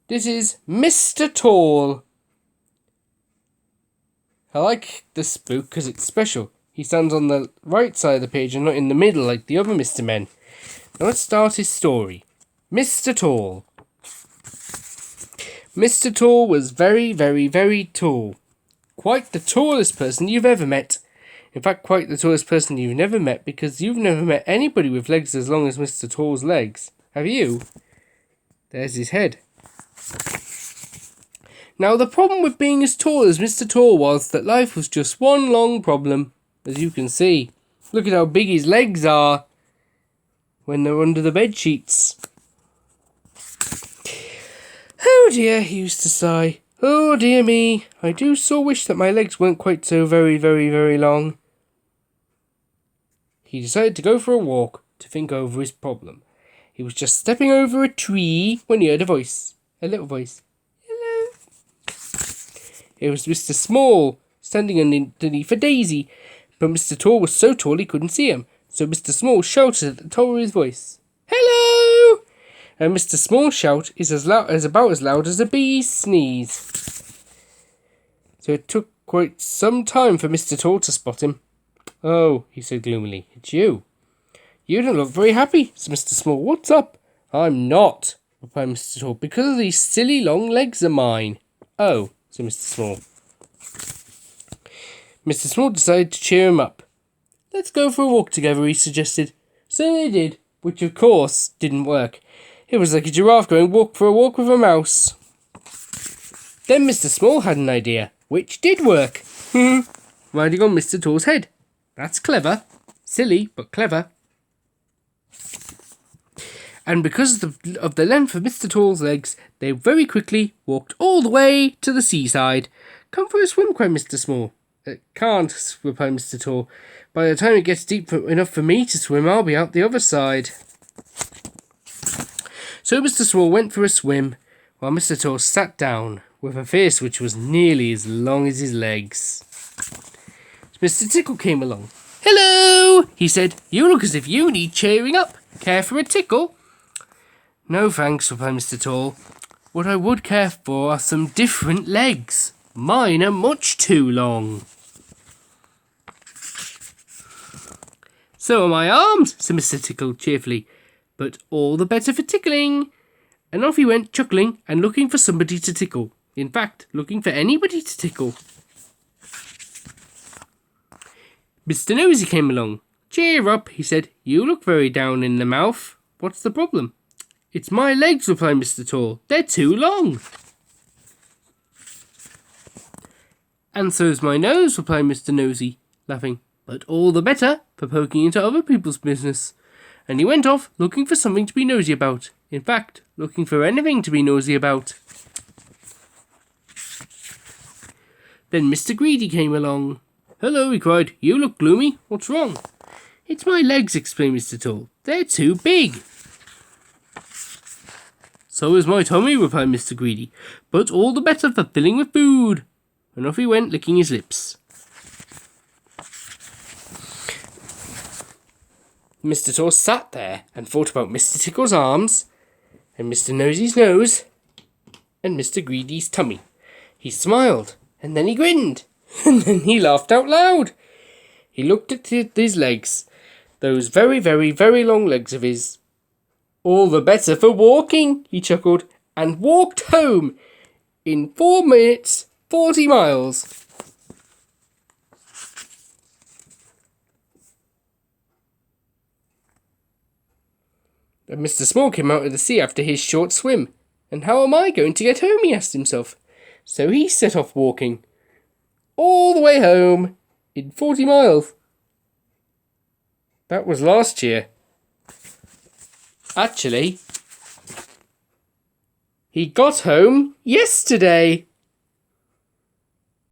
This is Mr. Tall. I like this book because it's special. He stands on the right side of the page and not in the middle like the other Mr. Men. Now let's start his story. Mr. Tall. Mr. Tall was very, very, very tall. Quite the tallest person you've ever met. In fact, quite the tallest person you've never met, because you've never met anybody with legs as long as Mr. Tall's legs. Have you? There's his head. Now, the problem with being as tall as Mr. Tall was that life was just one long problem, as you can see. Look at how big his legs are when they're under the bed sheets. Oh dear, he used to sigh. Oh dear me, I do so wish that my legs weren't quite so very, very, very long. He decided to go for a walk to think over his problem. He was just stepping over a tree when he heard a voice. A little voice. Hello. It was Mr. Small, standing underneath a daisy. But Mr. Tall was so tall he couldn't see him. So Mr. Small shouted at the top of his voice. Hello! And Mr. Small's shout is about as loud as a bee's sneeze. So it took quite some time for Mr. Tall to spot him. Oh, he said gloomily, it's you. You don't look very happy, said Mr. Small. What's up? I'm not, replied Mr. Tall, because of these silly long legs of mine. Oh, said Mr. Small. Mr. Small decided to cheer him up. Let's go for a walk together, he suggested. So they did, which of course didn't work. It was like a giraffe going for a walk with a mouse. Then Mr. Small had an idea, which did work. Riding on Mr. Tall's head. That's clever. Silly, but clever. And because of the length of Mr. Tall's legs, they very quickly walked all the way to the seaside. Come for a swim, cried Mr. Small. Can't, replied Mr. Tall. By the time it gets deep enough for me to swim, I'll be out the other side. So Mr. Small went for a swim, while Mr. Tall sat down, with a face which was nearly as long as his legs. Mr. Tickle came along. Hello, he said. You look as if you need cheering up. Care for a tickle? No, thanks, replied Mr. Tall. What I would care for are some different legs. Mine are much too long. So are my arms, said Mr. Tickle cheerfully, but all the better for tickling. And off he went, chuckling and looking for somebody to tickle. In fact, looking for anybody to tickle. Mr. Nosy came along. Cheer up, he said. You look very down in the mouth. What's the problem? It's my legs, replied Mr. Tall. They're too long. And so's my nose, replied Mr. Nosy, laughing. But all the better for poking into other people's business. And he went off looking for something to be nosy about. In fact, looking for anything to be nosy about. Then Mr. Greedy came along. Hello, he cried. You look gloomy. What's wrong? It's my legs, explained Mr. Tall. They're too big. So is my tummy, replied Mr. Greedy. But all the better for filling with food. And off he went, licking his lips. Mr. Tall sat there and thought about Mr. Tickle's arms, and Mr. Nosy's nose, and Mr. Greedy's tummy. He smiled, and then he grinned, and then he laughed out loud. He looked at his legs, those very, very, very long legs of his. All the better for walking, he chuckled, and walked home in 4 minutes, 40 miles. And Mr. Small came out of the sea after his short swim. And how am I going to get home, he asked himself. So he set off walking. All the way home in 40 miles. That was last year. Actually, he got home yesterday.